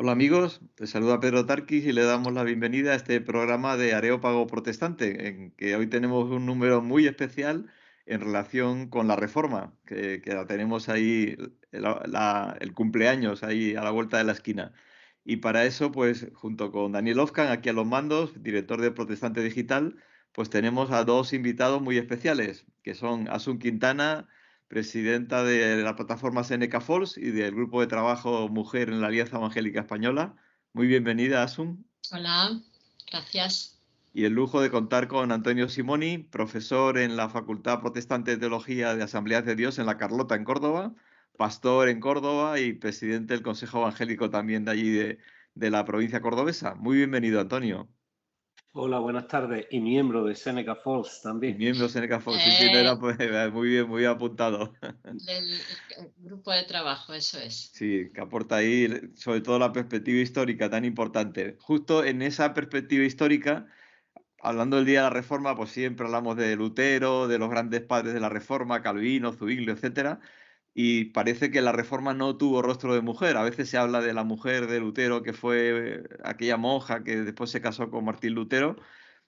Hola amigos, te saluda Pedro Tarquis y le damos la bienvenida a este programa de Areópago Protestante, en que hoy tenemos un número muy especial en relación con la Reforma, que la tenemos ahí, el cumpleaños ahí a la vuelta de la esquina. Y para eso, pues junto con Daniel Ofcan, aquí a los mandos, director de Protestante Digital, pues tenemos a dos invitados muy especiales, que son Asun Quintana, presidenta de la plataforma Seneca Falls y del grupo de trabajo Mujer en la Alianza Evangélica Española. Muy bienvenida, Asun. Hola, gracias. Y el lujo de contar con Antonio Simoni, profesor en la Facultad Protestante de Teología de Asambleas de Dios en La Carlota, en Córdoba, pastor en Córdoba y presidente del Consejo Evangélico también de allí de la provincia cordobesa. Muy bienvenido, Antonio. Hola, buenas tardes. Y miembro de Seneca Falls Y también. miembro de Seneca Falls. Sí, sí, no Eh, era, pues, muy bien, muy apuntado. del grupo de trabajo, eso es. Sí, que aporta ahí, sobre todo la perspectiva histórica tan importante. Justo en esa perspectiva histórica, hablando del Día de la Reforma, pues siempre hablamos de Lutero, de los grandes padres de la Reforma, Calvino, Zuinglio, etcétera, y parece que la Reforma no tuvo rostro de mujer. A veces se habla de la mujer de Lutero, que fue aquella monja que después se casó con Martín Lutero,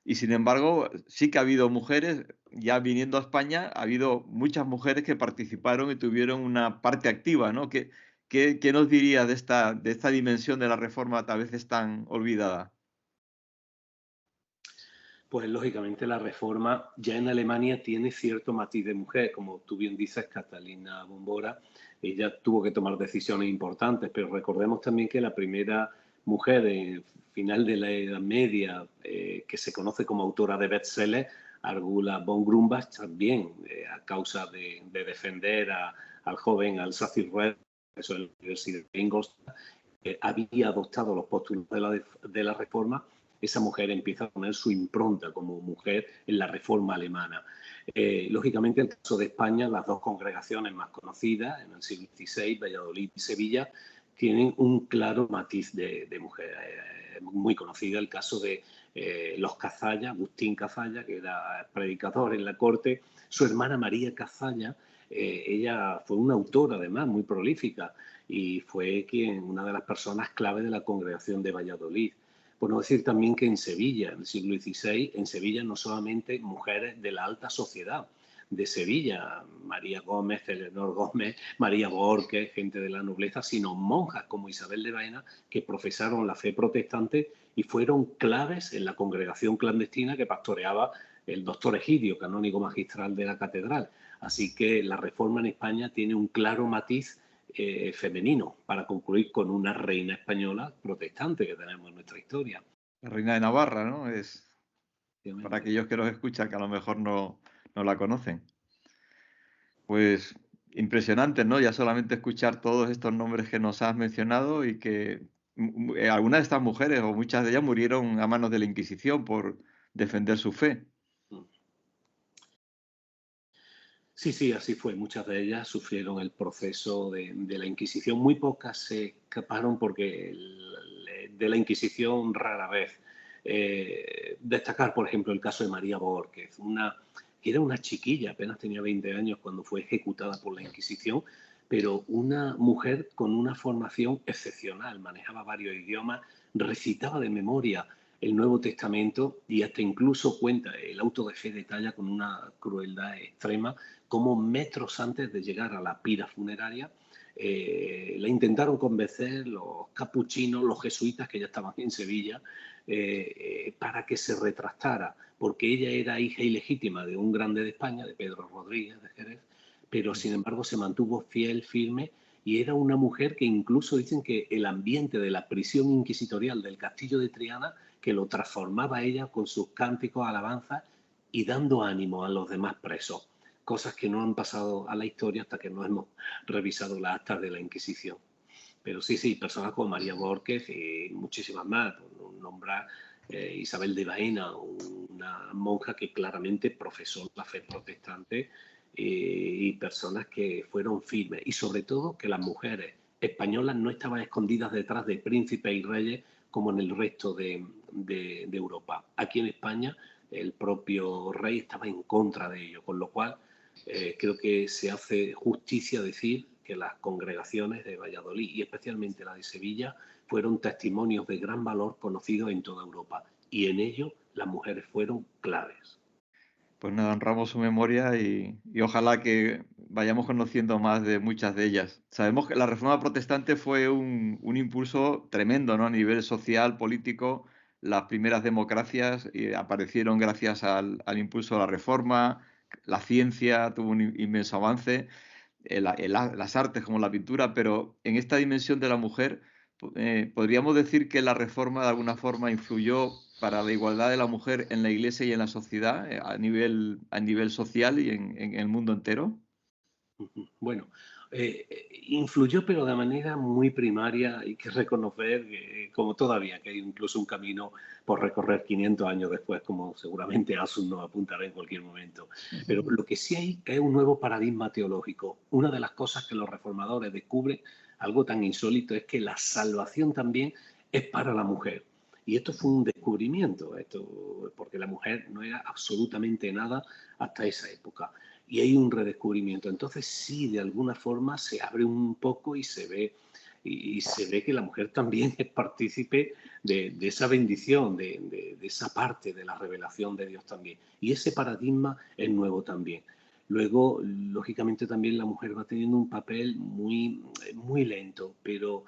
y sin embargo, sí que ha habido mujeres, ya viniendo a España, ha habido muchas mujeres que participaron y tuvieron una parte activa, ¿no? ¿Qué nos dirías de esta dimensión de la Reforma a veces tan olvidada? Pues lógicamente la reforma ya en Alemania tiene cierto matiz de mujer, como tú bien dices, Catalina Bombora, ella tuvo que tomar decisiones importantes, pero recordemos también que la primera mujer en final de la Edad Media que se conoce como autora de bestsellers, Argula von Grumbach, también a causa de defender al joven Alsace-Lorraine, eso en la Universidad de Ingolstadt, había adoptado los postulados de la reforma. Esa mujer empieza a poner su impronta como mujer en la reforma alemana. Lógicamente, en el caso de España, las dos congregaciones más conocidas en el siglo XVI, Valladolid y Sevilla, tienen un claro matiz de mujer. Muy conocida el caso de los Cazalla, Agustín Cazalla, que era predicador en la corte, su hermana María Cazalla, ella fue una autora además muy prolífica y fue una de las personas clave de la congregación de Valladolid. Por no decir también que en Sevilla, en el siglo XVI, en Sevilla no solamente mujeres de la alta sociedad de Sevilla, María Gómez, Eleonor Gómez, María Borges, gente de la nobleza, sino monjas como Isabel de Baena que profesaron la fe protestante y fueron claves en la congregación clandestina que pastoreaba el doctor Egidio, canónigo magistral de la catedral. Así que la reforma en España tiene un claro matiz femenino, para concluir con una reina española protestante que tenemos en nuestra historia. La reina de Navarra, ¿no? Es para Obviamente. aquellos que nos escuchan, que a lo mejor no la conocen. Pues impresionante, ¿no? Ya solamente escuchar todos estos nombres que nos has mencionado y que algunas de estas mujeres o muchas de ellas murieron a manos de la Inquisición por defender su fe. Sí, sí, así fue. Muchas de ellas sufrieron el proceso de la Inquisición. Muy pocas se escaparon porque de la Inquisición rara vez. Destacar, por ejemplo, el caso de María Borges, que era una chiquilla, apenas tenía 20 años cuando fue ejecutada por la Inquisición, pero una mujer con una formación excepcional, manejaba varios idiomas, recitaba de memoria el Nuevo Testamento y hasta incluso cuenta, el auto de fe detalla con una crueldad extrema, cómo metros antes de llegar a la pira funeraria la intentaron convencer los capuchinos, los jesuitas que ya estaban en Sevilla, para que se retractara, porque ella era hija ilegítima de un grande de España, de Pedro Rodríguez de Jerez, pero sin embargo se mantuvo fiel, firme, y era una mujer que incluso dicen que el ambiente de la prisión inquisitorial del castillo de Triana, que lo transformaba ella con sus cánticos, alabanzas y dando ánimo a los demás presos, cosas que no han pasado a la historia hasta que no hemos revisado las actas de la Inquisición. Pero sí, sí, personas como María Borges y muchísimas más. Nombrar Isabel de Baena, una monja que claramente profesó la fe protestante y personas que fueron firmes. Y sobre todo que las mujeres españolas no estaban escondidas detrás de príncipes y reyes como en el resto de Europa. Aquí en España el propio rey estaba en contra de ello, con lo cual creo que se hace justicia decir que las congregaciones de Valladolid y especialmente la de Sevilla fueron testimonios de gran valor conocidos en toda Europa, y en ello las mujeres fueron claves. Pues nada, honramos su memoria y ojalá que vayamos conociendo más de muchas de ellas. Sabemos que la Reforma Protestante fue un impulso tremendo, ¿no? A nivel social, político. Las primeras democracias aparecieron gracias al impulso de la Reforma. La ciencia tuvo un inmenso avance. Las artes como la pintura, pero en esta dimensión de la mujer, podríamos decir que la Reforma de alguna forma influyó para la igualdad de la mujer en la Iglesia y en la sociedad, a nivel social y en el mundo entero. Bueno, influyó, pero de manera muy primaria. Hay que reconocer, como todavía, que hay incluso un camino por recorrer 500 años después, como seguramente Asun nos apuntará en cualquier momento. Pero lo que sí hay es un nuevo paradigma teológico. Una de las cosas que los reformadores descubren, algo tan insólito, es que la salvación también es para la mujer. Y esto fue un descubrimiento, porque la mujer no era absolutamente nada hasta esa época. Y hay un redescubrimiento. Entonces sí, de alguna forma se abre un poco y se ve que la mujer también es partícipe de esa bendición, de esa parte de la revelación de Dios también. Y ese paradigma es nuevo también. Luego, lógicamente, también la mujer va teniendo un papel muy, muy lento, pero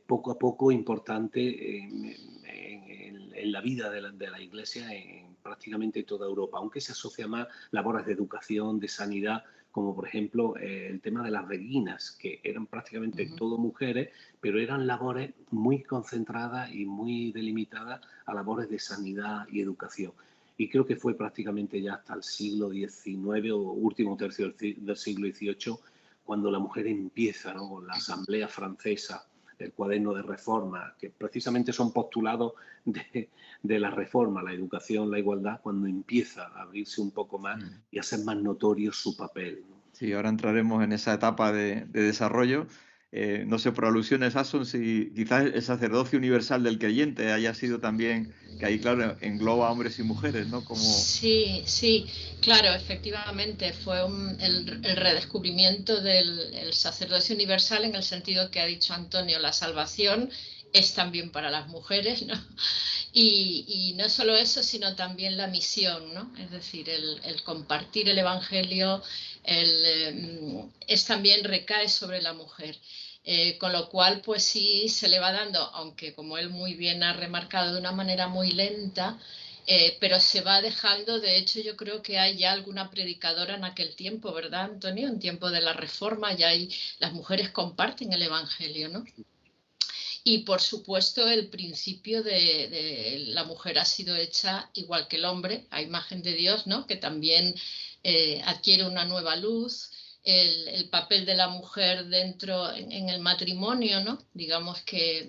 poco a poco importante en la vida de la Iglesia en prácticamente toda Europa, aunque se asocia más labores de educación, de sanidad, como por ejemplo el tema de las reginas, que eran prácticamente todo mujeres, pero eran labores muy concentradas y muy delimitadas a labores de sanidad y educación. Y creo que fue prácticamente ya hasta el siglo XIX o último tercio del siglo XVIII cuando la mujer empieza, ¿no?, con la Asamblea Francesa, el cuaderno de reforma, que precisamente son postulados de la reforma, la educación, la igualdad, cuando empieza a abrirse un poco más y a ser más notorio su papel, ¿no? Sí, ahora entraremos en esa etapa de desarrollo. No sé, por alusiones, Asun, si quizás el sacerdocio universal del creyente haya sido también, que ahí, claro, engloba a hombres y mujeres, ¿no? Como... Sí, sí, claro, efectivamente, fue el redescubrimiento del sacerdocio universal en el sentido que ha dicho Antonio, la salvación es también para las mujeres, ¿no? Y no solo eso, sino también la misión, ¿no? Es decir, el compartir el Evangelio es también recae sobre la mujer. Con lo cual, pues sí, se le va dando, aunque como él muy bien ha remarcado, de una manera muy lenta, pero se va dejando. De hecho, yo creo que hay ya alguna predicadora en aquel tiempo, ¿verdad, Antonio? En tiempo de la Reforma, las mujeres comparten el Evangelio, ¿no? Y por supuesto el principio de la mujer ha sido hecha igual que el hombre, a imagen de Dios, ¿no? Que también adquiere una nueva luz. El papel de la mujer dentro en el matrimonio, ¿no? Digamos que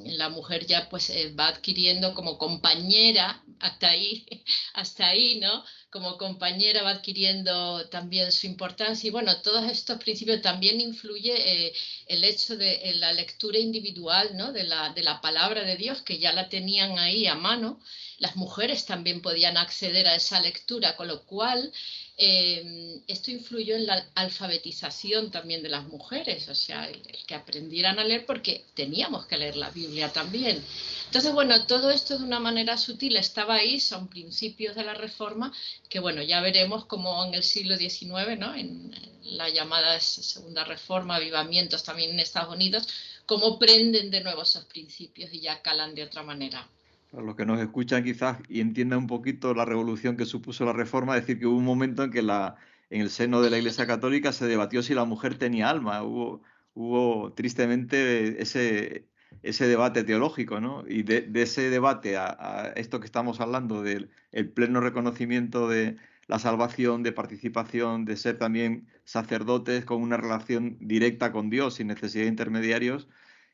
la mujer ya pues va adquiriendo como compañera, hasta ahí, ¿no? Como compañera va adquiriendo también su importancia. Y bueno, todos estos principios también influye el hecho de la lectura individual, ¿no?, de la palabra de Dios, que ya la tenían ahí a mano. Las mujeres también podían acceder a esa lectura, con lo cual esto influyó en la alfabetización también de las mujeres, o sea, el que aprendieran a leer, porque teníamos que leer la Biblia también. Entonces, bueno, todo esto de una manera sutil estaba ahí, son principios de la Reforma, que bueno, ya veremos cómo en el siglo XIX, ¿no?, en la llamada Segunda Reforma, avivamientos también en Estados Unidos, cómo prenden de nuevo esos principios y ya calan de otra manera. Para los que nos escuchan quizás y entiendan un poquito la revolución que supuso la Reforma, decir que hubo un momento en que en el seno de la Iglesia Católica se debatió si la mujer tenía alma. Hubo tristemente ese debate teológico, ¿no? Y de ese debate a esto que estamos hablando, del el pleno reconocimiento de la salvación, de participación, de ser también sacerdotes con una relación directa con Dios sin necesidad de intermediarios.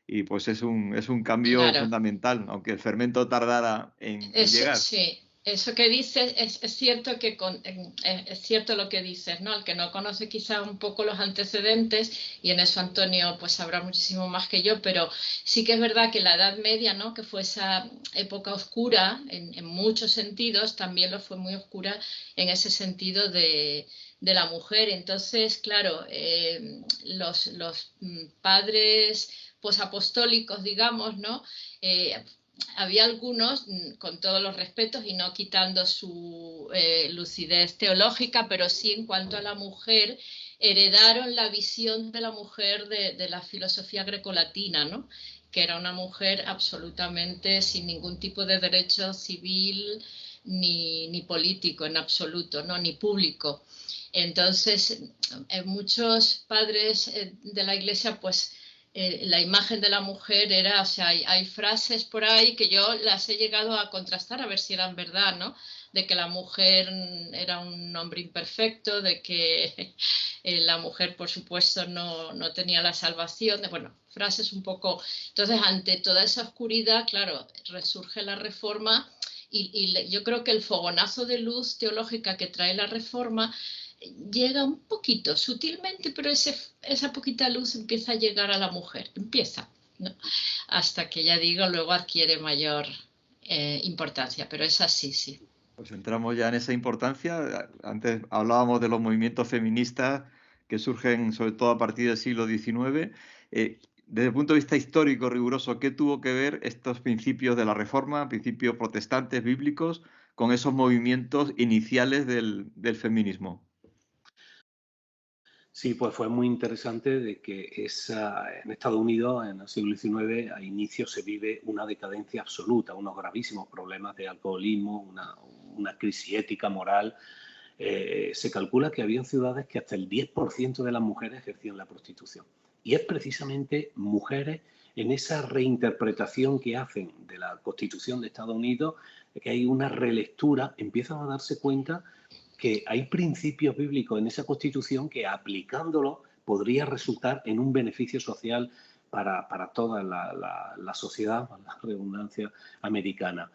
Y pues es un cambio Claro. fundamental, aunque el fermento tardara en llegar. Sí, eso que dices es cierto es cierto lo que dices, ¿no? El que no conoce quizá un poco los antecedentes, y en eso Antonio pues sabrá muchísimo más que yo, pero sí que es verdad que la Edad Media, ¿no?, que fue esa época oscura en muchos sentidos, también lo fue muy oscura en ese sentido de la mujer. Entonces, claro, los padres posapostólicos, digamos, ¿no? Había algunos, con todos los respetos y no quitando su lucidez teológica, pero sí en cuanto a la mujer, heredaron la visión de la mujer de la filosofía grecolatina, ¿no? Que era una mujer absolutamente sin ningún tipo de derecho civil ni político en absoluto, ¿no? Ni público. Entonces, muchos padres de la Iglesia, pues, la imagen de la mujer era, o sea, hay frases por ahí que yo las he llegado a contrastar a ver si eran verdad, ¿no? De que la mujer era un hombre imperfecto, de que la mujer, por supuesto, no tenía la salvación, bueno, frases un poco... Entonces, ante toda esa oscuridad, claro, resurge la Reforma y yo creo que el fogonazo de luz teológica que trae la Reforma llega un poquito, sutilmente, pero esa poquita luz empieza a llegar a la mujer, empieza, ¿no? Hasta que, ya digo, luego adquiere mayor importancia, pero es así, sí. Pues entramos ya en esa importancia. Antes hablábamos de los movimientos feministas que surgen sobre todo a partir del siglo XIX. Desde el punto de vista histórico riguroso, ¿qué tuvo que ver estos principios de la Reforma, principios protestantes, bíblicos, con esos movimientos iniciales del feminismo? Sí, pues fue muy interesante de que en Estados Unidos, en el siglo XIX, a inicio se vive una decadencia absoluta, unos gravísimos problemas de alcoholismo, una crisis ética, moral. Se calcula que había ciudades que hasta el 10% de las mujeres ejercían la prostitución. Y es precisamente mujeres en esa reinterpretación que hacen de la Constitución de Estados Unidos, que hay una relectura, empiezan a darse cuenta que hay principios bíblicos en esa Constitución que aplicándolo podría resultar en un beneficio social para toda la sociedad, la redundancia americana.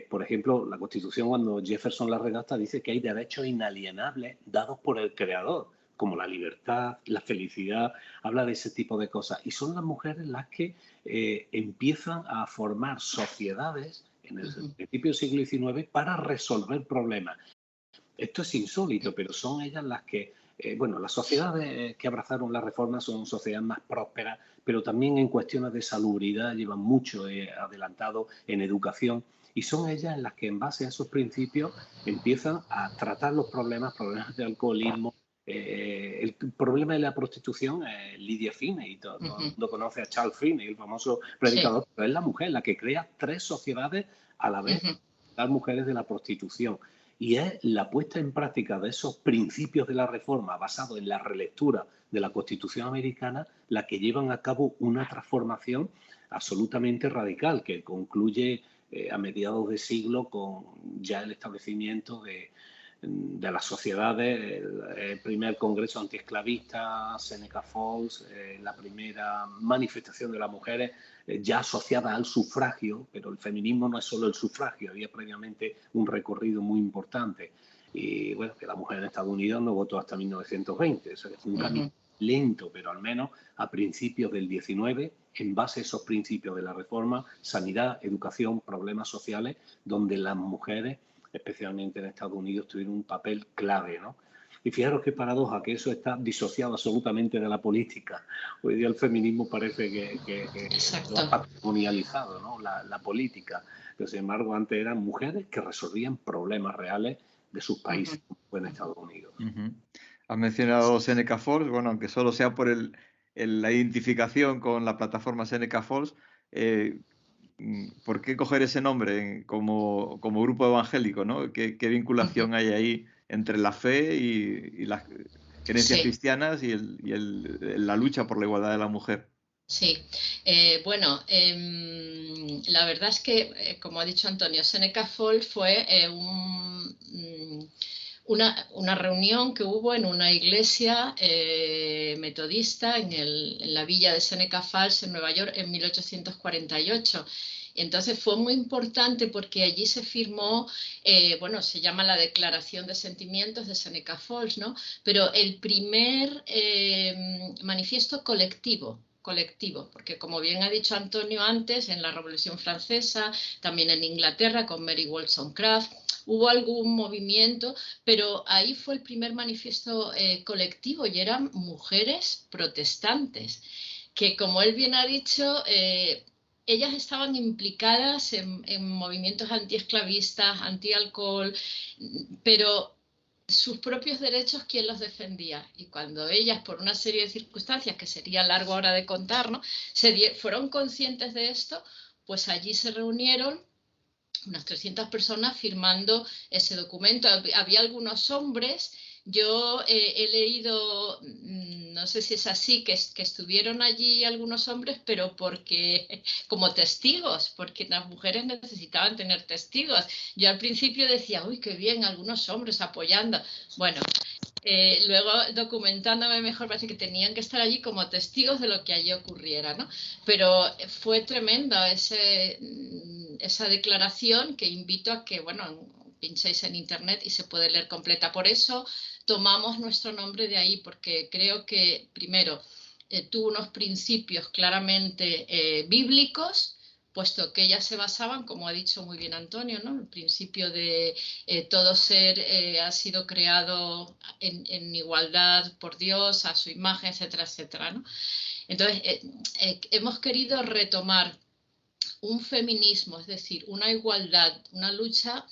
Por ejemplo, la Constitución, cuando Jefferson la redacta, dice que hay derechos inalienables dados por el Creador, como la libertad, la felicidad, habla de ese tipo de cosas. Y son las mujeres las que empiezan a formar sociedades en el principio del siglo XIX para resolver problemas. Esto es insólito, pero son ellas las que, bueno, las sociedades que abrazaron la reforma son sociedades más prósperas, pero también en cuestiones de salubridad llevan mucho adelantado en educación y son ellas las que en base a esos principios empiezan a tratar los problemas de alcoholismo. El problema de la prostitución, Lydia Finney, todo el mundo conoce a Charles Finney, el famoso predicador, sí. Pero es la mujer la que crea 3 sociedades a la vez, las mujeres de la prostitución. Y es la puesta en práctica de esos principios de la reforma basados en la relectura de la Constitución americana la que llevan a cabo una transformación absolutamente radical que concluye a mediados de siglo con ya el establecimiento de las sociedades, el primer congreso antiesclavista, Seneca Falls, la primera manifestación de las mujeres ya asociada al sufragio, pero el feminismo no es solo el sufragio, había previamente un recorrido muy importante. Y bueno, que la mujer en Estados Unidos no votó hasta 1920, o sea que fue un camino lento, pero al menos a principios del 19, en base a esos principios de la reforma, sanidad, educación, problemas sociales, donde las mujeres, especialmente en Estados Unidos, tuvieron un papel clave, ¿no? Y fijaros qué paradoja, que eso está disociado absolutamente de la política. Hoy día el feminismo parece que lo ha patrimonializado, ¿no? La política. Pero sin embargo, antes eran mujeres que resolvían problemas reales de sus países, como fue en Estados Unidos. Has mencionado Seneca Falls, bueno, aunque solo sea por la identificación con la plataforma Seneca Falls, ¿por qué coger ese nombre como grupo evangélico, ¿no? ¿Qué vinculación hay ahí entre la fe y las creencias cristianas y la lucha por la igualdad de la mujer? Sí, bueno, la verdad es que, como ha dicho Antonio, Seneca Falls fue una reunión que hubo en una iglesia metodista en la villa de Seneca Falls, en Nueva York, en 1848. Entonces fue muy importante porque allí se firmó, bueno, se llama la Declaración de Sentimientos de Seneca Falls, ¿no? Pero el primer manifiesto colectivo colectivo, porque como bien ha dicho Antonio antes, en la Revolución Francesa, también en Inglaterra con Mary Wollstonecraft, hubo algún movimiento, pero ahí fue el primer manifiesto colectivo y eran mujeres protestantes, que como él bien ha dicho, ellas estaban implicadas en movimientos antiesclavistas, antialcohol, pero sus propios derechos, ¿quién los defendía? Y cuando ellas, por una serie de circunstancias que sería largo ahora de contar, ¿no?, fueron conscientes de esto, pues allí se reunieron unas 300 personas firmando ese documento. Había algunos hombres, yo he leído, no sé si es así, que estuvieron allí algunos hombres, pero porque como testigos, porque las mujeres necesitaban tener testigos. Yo al principio decía, uy, qué bien, algunos hombres apoyando. Bueno, luego documentándome mejor, parece que tenían que estar allí como testigos de lo que allí ocurriera, ¿no? Pero fue tremenda esa declaración, que invito a que, bueno, pinchéis en internet y se puede leer completa. Por eso tomamos nuestro nombre de ahí, porque creo que, primero, tuvo unos principios claramente bíblicos, puesto que ellas se basaban, como ha dicho muy bien Antonio, ¿no?, el principio de todo ser ha sido creado en igualdad por Dios, a su imagen, etcétera, etcétera, ¿no? Entonces, hemos querido retomar un feminismo, es decir, una igualdad, una lucha.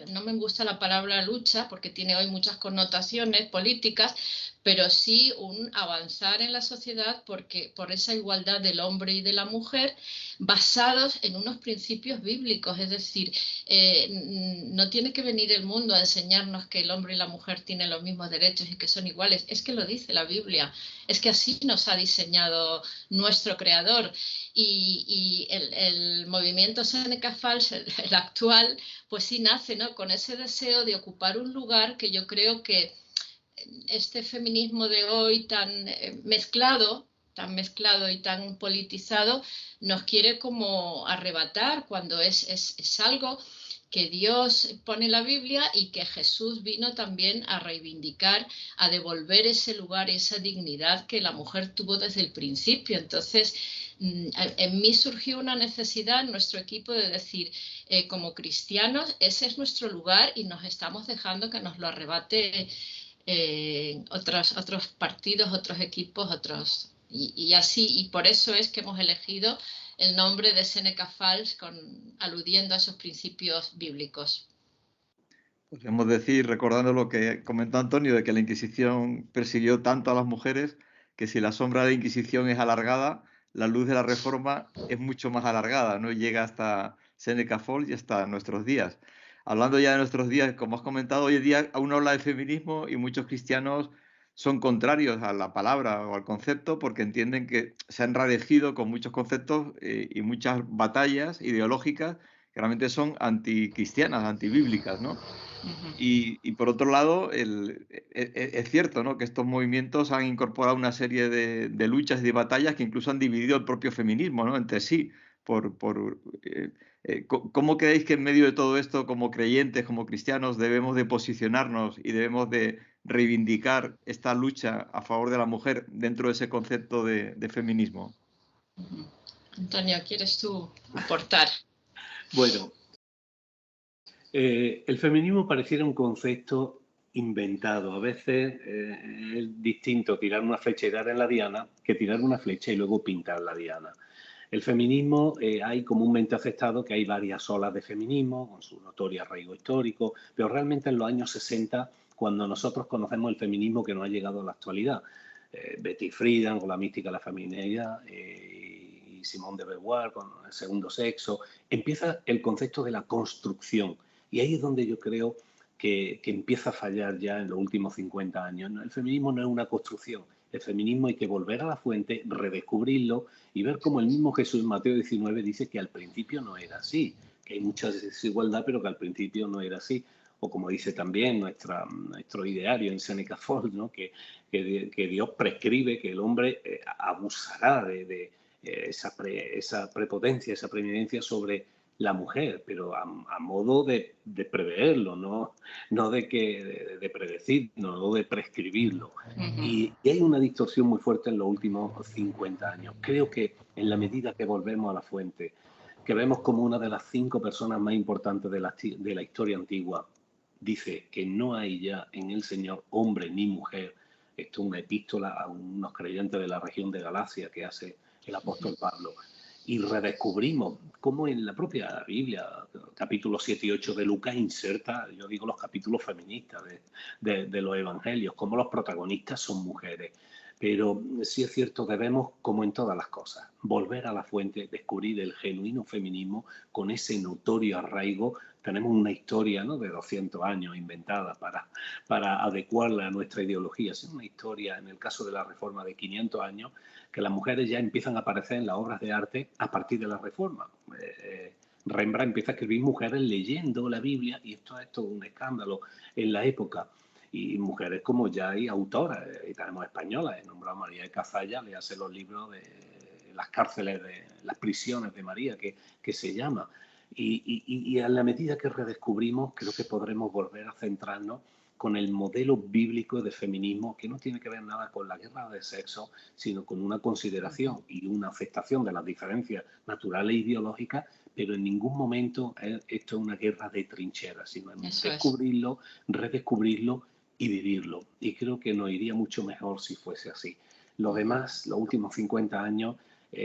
No me gusta la palabra lucha porque tiene hoy muchas connotaciones políticas, pero sí un avanzar en la sociedad por esa igualdad del hombre y de la mujer, basados en unos principios bíblicos. Es decir, no tiene que venir el mundo a enseñarnos que el hombre y la mujer tienen los mismos derechos y que son iguales. Es que lo dice la Biblia, es que así nos ha diseñado nuestro Creador. Y el movimiento Seneca Falls, el actual, pues sí nace, ¿no?, con ese deseo de ocupar un lugar que yo creo que este feminismo de hoy tan mezclado y tan politizado nos quiere como arrebatar, cuando es algo que Dios pone en la Biblia y que Jesús vino también a reivindicar, a devolver ese lugar, esa dignidad que la mujer tuvo desde el principio. Entonces, en mí surgió una necesidad en nuestro equipo de decir, como cristianos, ese es nuestro lugar y nos estamos dejando que nos lo arrebate otros partidos, otros equipos, y así, y por eso es que hemos elegido el nombre de Seneca Falls, aludiendo a esos principios bíblicos. Podríamos decir, recordando lo que comentó Antonio, de que la Inquisición persiguió tanto a las mujeres, que si la sombra de la Inquisición es alargada, la luz de la Reforma es mucho más alargada, ¿no? Llega hasta Seneca Falls y hasta nuestros días. Hablando ya de nuestros días, como has comentado, hoy en día aún habla de feminismo y muchos cristianos son contrarios a la palabra o al concepto porque entienden que se han enrarecido con muchos conceptos y muchas batallas ideológicas que realmente son anticristianas, antibíblicas, ¿no? Y por otro lado, es cierto, ¿no?, que estos movimientos han incorporado una serie de luchas y de batallas que incluso han dividido el propio feminismo, ¿no?, entre sí. ¿Cómo creéis que en medio de todo esto, como creyentes, como cristianos, debemos de posicionarnos y debemos de reivindicar esta lucha a favor de la mujer dentro de ese concepto de feminismo? Antonio, ¿quieres tú aportar? Bueno, el feminismo pareciera un concepto inventado. A veces es distinto tirar una flecha y dar en la diana que tirar una flecha y luego pintar la diana. El feminismo, hay comúnmente aceptado que hay varias olas de feminismo, con su notorio arraigo histórico, pero realmente en los años 60, cuando nosotros conocemos el feminismo que nos ha llegado a la actualidad, Betty Friedan con la mística de la feminidad, y Simone de Beauvoir con el segundo sexo, empieza el concepto de la construcción. Y ahí es donde yo creo que empieza a fallar ya en los últimos 50 años. El feminismo no es una construcción. El feminismo hay que volver a la fuente, redescubrirlo y ver cómo el mismo Jesús en Mateo 19 dice que al principio no era así, que hay mucha desigualdad, pero que al principio no era así. O como dice también nuestro ideario en Seneca Falls, ¿no?, que Dios prescribe que el hombre abusará de esa prepotencia, esa preeminencia sobre la mujer, pero a modo de preverlo, no de predecir, no de prescribirlo. Y hay una distorsión muy fuerte en los últimos 50 años. Creo que en la medida que volvemos a la fuente, que vemos como una de las 5 personas más importantes de la historia antigua dice que no hay ya en el Señor hombre ni mujer. Esto es una epístola a unos creyentes de la región de Galacia que hace el apóstol Pablo. Y redescubrimos cómo en la propia Biblia, capítulos 7 y 8 de Lucas, inserta, yo digo, los capítulos feministas de los evangelios, cómo los protagonistas son mujeres. Pero sí es cierto, debemos, como en todas las cosas, volver a la fuente, descubrir el genuino feminismo con ese notorio arraigo. Tenemos una historia, ¿no?, de 200 años inventada para adecuarla a nuestra ideología. Es una historia, en el caso de la Reforma, de 500 años, que las mujeres ya empiezan a aparecer en las obras de arte a partir de la Reforma. Rembrandt empieza a escribir mujeres leyendo la Biblia, y esto es todo un escándalo en la época. Y mujeres como ya hay autoras, y tenemos españolas, he nombrado a María de Cazalla, le hace los libros de las cárceles, de las prisiones de María, que se llama. Y a la medida que redescubrimos, creo que podremos volver a centrarnos con el modelo bíblico de feminismo, que no tiene que ver nada con la guerra de sexo, sino con una consideración y una aceptación de las diferencias naturales e ideológicas, pero en ningún momento esto es una guerra de trincheras, sino en descubrirlo, redescubrirlo y vivirlo. Y creo que nos iría mucho mejor si fuese así. Lo demás, los últimos 50 años,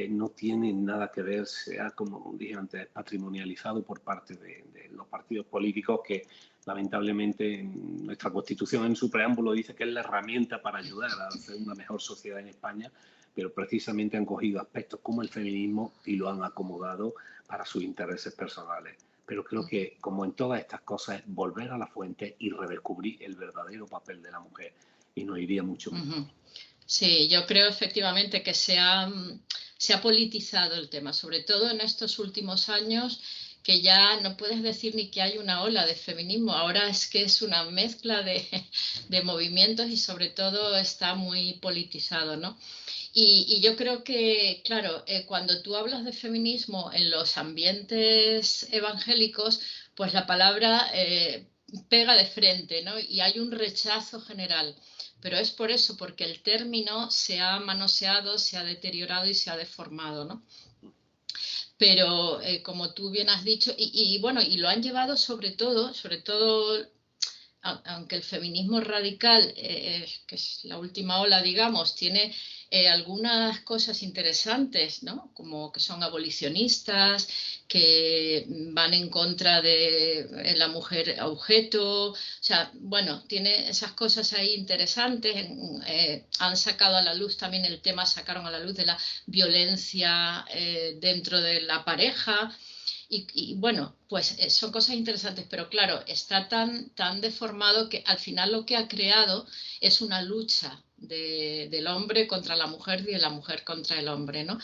no tienen nada que ver, sea, como dije antes, patrimonializado por parte de los partidos políticos, que lamentablemente nuestra Constitución en su preámbulo dice que es la herramienta para ayudar a hacer una mejor sociedad en España, pero precisamente han cogido aspectos como el feminismo y lo han acomodado para sus intereses personales. Pero creo que, como en todas estas cosas, es volver a la fuente y redescubrir el verdadero papel de la mujer, y nos iría mucho mejor. Sí, yo creo efectivamente que se ha politizado el tema, sobre todo en estos últimos años, que ya no puedes decir ni que hay una ola de feminismo, ahora es que es una mezcla de movimientos, y sobre todo está muy politizado, ¿no? Y yo creo que, claro, cuando tú hablas de feminismo en los ambientes evangélicos, pues la palabra pega de frente, ¿no? Y hay un rechazo general. Pero es por eso, porque el término se ha manoseado, se ha deteriorado y se ha deformado, ¿no? Pero como tú bien has dicho, bueno, y lo han llevado sobre todo, aunque el feminismo radical, que es la última ola, digamos, tiene algunas cosas interesantes, ¿no? Como que son abolicionistas, que van en contra de la mujer objeto, o sea, bueno, tiene esas cosas ahí interesantes. Han sacado a la luz también el tema, sacaron a la luz de la violencia dentro de la pareja. Y bueno, pues son cosas interesantes, pero claro, está tan deformado que al final lo que ha creado es una lucha del hombre contra la mujer y de la mujer contra el hombre, ¿no?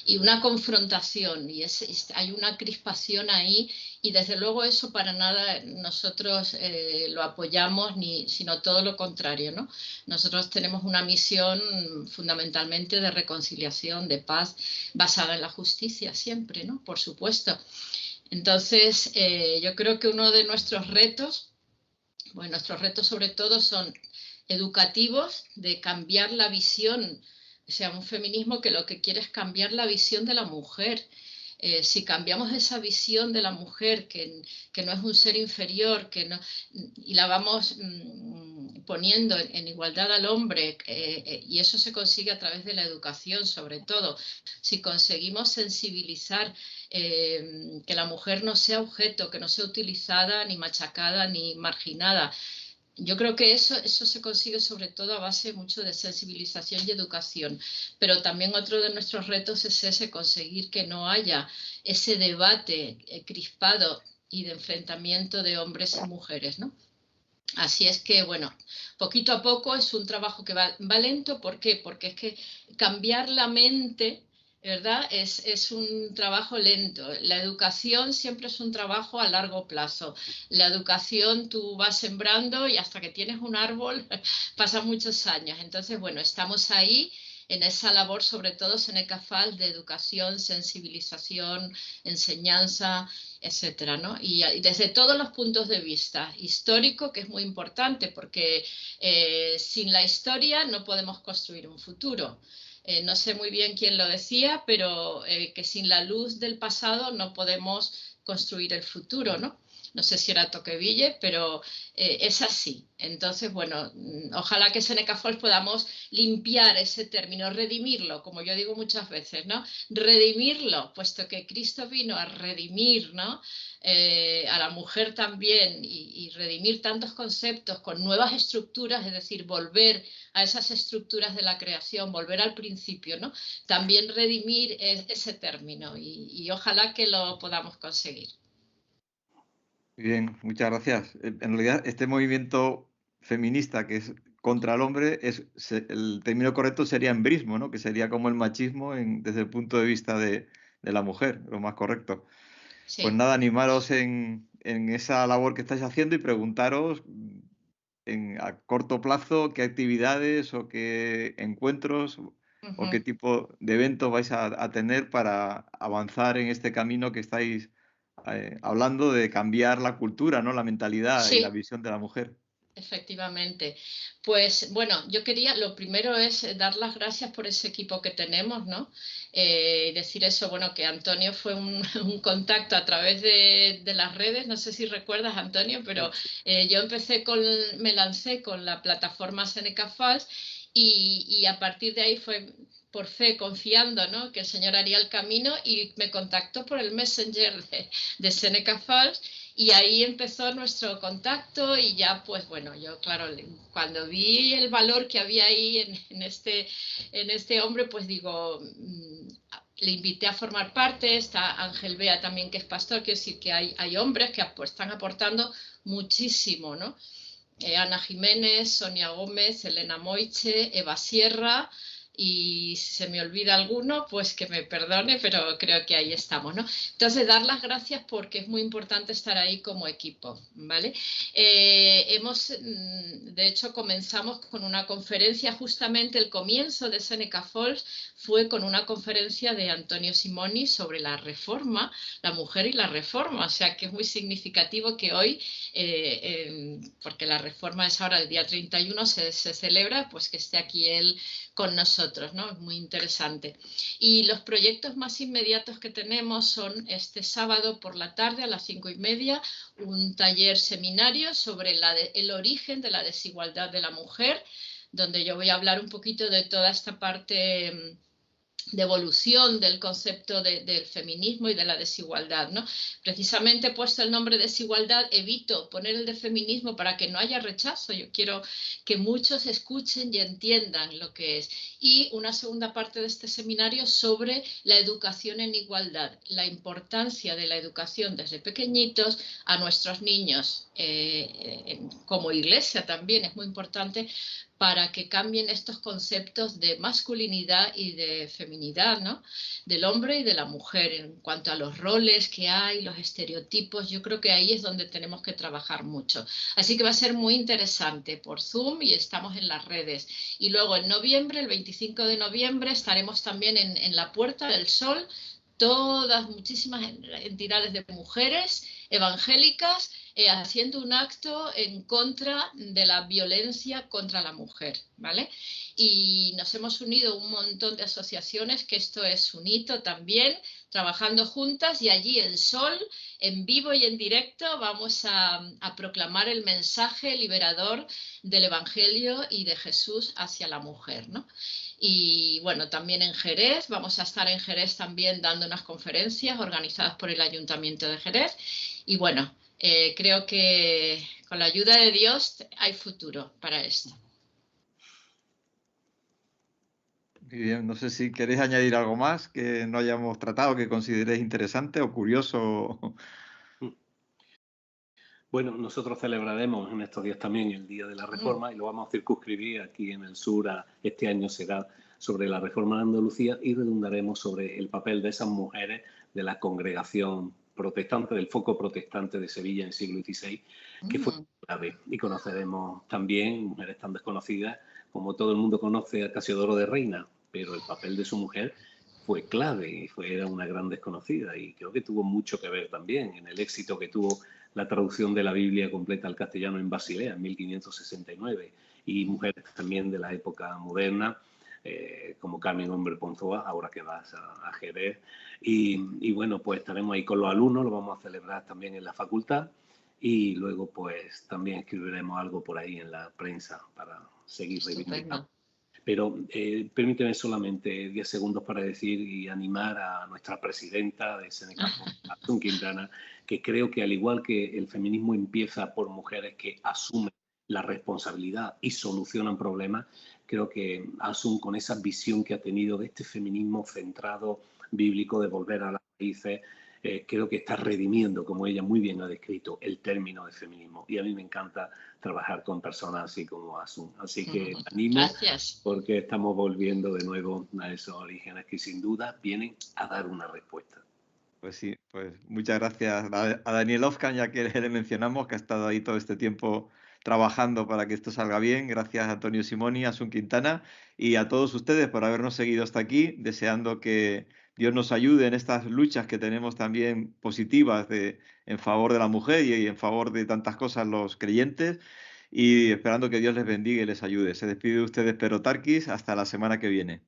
Y una confrontación, y hay una crispación ahí, y desde luego eso para nada nosotros lo apoyamos, sino todo lo contrario, ¿no? Nosotros tenemos una misión fundamentalmente de reconciliación, de paz, basada en la justicia siempre, ¿no? Por supuesto. Entonces, yo creo que uno de nuestros retos, bueno, nuestros retos sobre todo son educativos, de cambiar la visión, o sea, un feminismo que lo que quiere es cambiar la visión de la mujer. Si cambiamos esa visión de la mujer, que no es un ser inferior, y la vamos poniendo en igualdad al hombre, y eso se consigue a través de la educación, sobre todo. Si conseguimos sensibilizar que la mujer no sea objeto, que no sea utilizada, ni machacada, ni marginada, yo creo que eso se consigue sobre todo a base mucho de sensibilización y educación, pero también otro de nuestros retos es ese, conseguir que no haya ese debate crispado y de enfrentamiento de hombres y mujeres, ¿no? Así es que, bueno, poquito a poco es un trabajo que va lento. ¿Por qué? Porque es que cambiar la mente, ¿verdad? Es un trabajo lento. La educación siempre es un trabajo a largo plazo. La educación tú vas sembrando y hasta que tienes un árbol pasan muchos años. Entonces, bueno, estamos ahí en esa labor, sobre todo Seneca Falls, de educación, sensibilización, enseñanza, etcétera, ¿no? Y desde todos los puntos de vista, histórico, que es muy importante, porque sin la historia no podemos construir un futuro. No sé muy bien quién lo decía, pero que sin la luz del pasado no podemos construir el futuro, ¿no? No sé si era Tocqueville, pero es así. Entonces, bueno, ojalá que Seneca Falls podamos limpiar ese término, redimirlo, como yo digo muchas veces, ¿no? Redimirlo, puesto que Cristo vino a redimir, ¿no? A la mujer también y redimir tantos conceptos con nuevas estructuras, es decir, volver a esas estructuras de la creación, volver al principio, ¿no? También redimir ese término y ojalá que lo podamos conseguir. Muy bien, muchas gracias. En realidad, este movimiento feminista que es contra el hombre, el término correcto sería embrismo, ¿no? Que sería como el machismo desde el punto de vista de la mujer, lo más correcto. Pues Sí. nada, animaros en esa labor que estáis haciendo y preguntaros a corto plazo qué actividades o qué encuentros o qué tipo de eventos vais a tener para avanzar en este camino que estáis hablando de cambiar la cultura, ¿no? La mentalidad y la Sí, visión de la mujer. efectivamente. Pues bueno, yo quería, lo primero es dar las gracias por ese equipo que tenemos, ¿no? Decir eso, bueno, que Antonio fue un contacto a través de las redes, no sé si recuerdas, Antonio, pero yo me lancé con la plataforma Seneca Falls y a partir de ahí fue por fe, confiando, ¿no? Que el Señor haría el camino y me contactó por el Messenger de Seneca Falls. Y ahí empezó nuestro contacto y ya, pues bueno, yo claro, cuando vi el valor que había ahí en este hombre, pues digo, le invité a formar parte, está Ángel Bea también, que es pastor, quiero decir que hay hombres que pues, están aportando muchísimo, ¿no? Ana Jiménez, Sonia Gómez, Elena Moiche, Eva Sierra, y si se me olvida alguno, pues que me perdone, pero creo que ahí estamos, ¿no? Entonces, dar las gracias porque es muy importante estar ahí como equipo, ¿vale? De hecho, comenzamos con una conferencia, justamente el comienzo de Seneca Falls fue con una conferencia de Antonio Simoni sobre la reforma, la mujer y la reforma, o sea que es muy significativo que hoy, porque la reforma es ahora el día 31, se celebra, pues que esté aquí él con nosotros, ¿no? Es muy interesante. Y los proyectos más inmediatos que tenemos son este sábado por la tarde a las 5:30, un taller seminario sobre el origen de la desigualdad de la mujer, donde yo voy a hablar un poquito de toda esta parte de evolución del concepto del feminismo y de la desigualdad, ¿no? Precisamente he puesto el nombre desigualdad, evito poner el de feminismo para que no haya rechazo. Yo quiero que muchos escuchen y entiendan lo que es. Y una segunda parte de este seminario sobre la educación en igualdad, la importancia de la educación desde pequeñitos a nuestros niños, como iglesia también es muy importante para que cambien estos conceptos de masculinidad y de feminidad, ¿no? Del hombre y de la mujer en cuanto a los roles que hay, los estereotipos. Yo creo que ahí es donde tenemos que trabajar mucho. Así que va a ser muy interesante por Zoom y estamos en las redes. Y luego en noviembre, el 25 de noviembre, estaremos también en la Puerta del Sol, muchísimas entidades de mujeres evangélicas haciendo un acto en contra de la violencia contra la mujer, ¿vale? Y nos hemos unido un montón de asociaciones, que esto es un hito también, trabajando juntas, y allí en Sol, en vivo y en directo, vamos a proclamar el mensaje liberador del Evangelio y de Jesús hacia la mujer, ¿no? Y bueno, también en Jerez, vamos a estar en Jerez también dando unas conferencias organizadas por el Ayuntamiento de Jerez. Y bueno, creo que con la ayuda de Dios hay futuro para esto. Muy bien, no sé si queréis añadir algo más que no hayamos tratado, que consideréis interesante o curioso. Bueno, nosotros celebraremos en estos días también el Día de la Reforma y lo vamos a circunscribir aquí en el sur. Este año será sobre la Reforma de Andalucía y redundaremos sobre el papel de esas mujeres de la congregación protestante, del foco protestante de Sevilla en el siglo XVI, que fue clave. Y conoceremos también mujeres tan desconocidas como todo el mundo conoce a Casiodoro de Reina, pero el papel de su mujer fue clave y era una gran desconocida y creo que tuvo mucho que ver también en el éxito que tuvo la traducción de la Biblia completa al castellano en Basilea en 1569 y mujeres también de la época moderna como Carmen Hombre Ponzoa, ahora que vas a Jerez. Y bueno, pues estaremos ahí con los alumnos, lo vamos a celebrar también en la facultad y luego pues también escribiremos algo por ahí en la prensa para seguir reivindicando. Pero permíteme solamente 10 segundos para decir y animar a nuestra presidenta de Seneca, Asun Quintana, que creo que al igual que el feminismo empieza por mujeres que asumen la responsabilidad y solucionan problemas, creo que Asun, con esa visión que ha tenido de este feminismo centrado bíblico, de volver a las raíces, creo que está redimiendo, como ella muy bien ha descrito, el término de feminismo. Y a mí me encanta trabajar con personas así como Asun. Así que animo, gracias. porque estamos volviendo de nuevo a esos orígenes que sin duda vienen a dar una respuesta. Pues sí, pues muchas gracias a Daniel Ofcan, ya que le mencionamos, que ha estado ahí todo este tiempo trabajando para que esto salga bien. Gracias a Antonio Simoni, a Asun Quintana y a todos ustedes por habernos seguido hasta aquí, deseando que Dios nos ayude en estas luchas que tenemos también positivas en favor de la mujer y en favor de tantas cosas los creyentes, y esperando que Dios les bendiga y les ayude. Se despide de ustedes Pero Tarquis, hasta la semana que viene.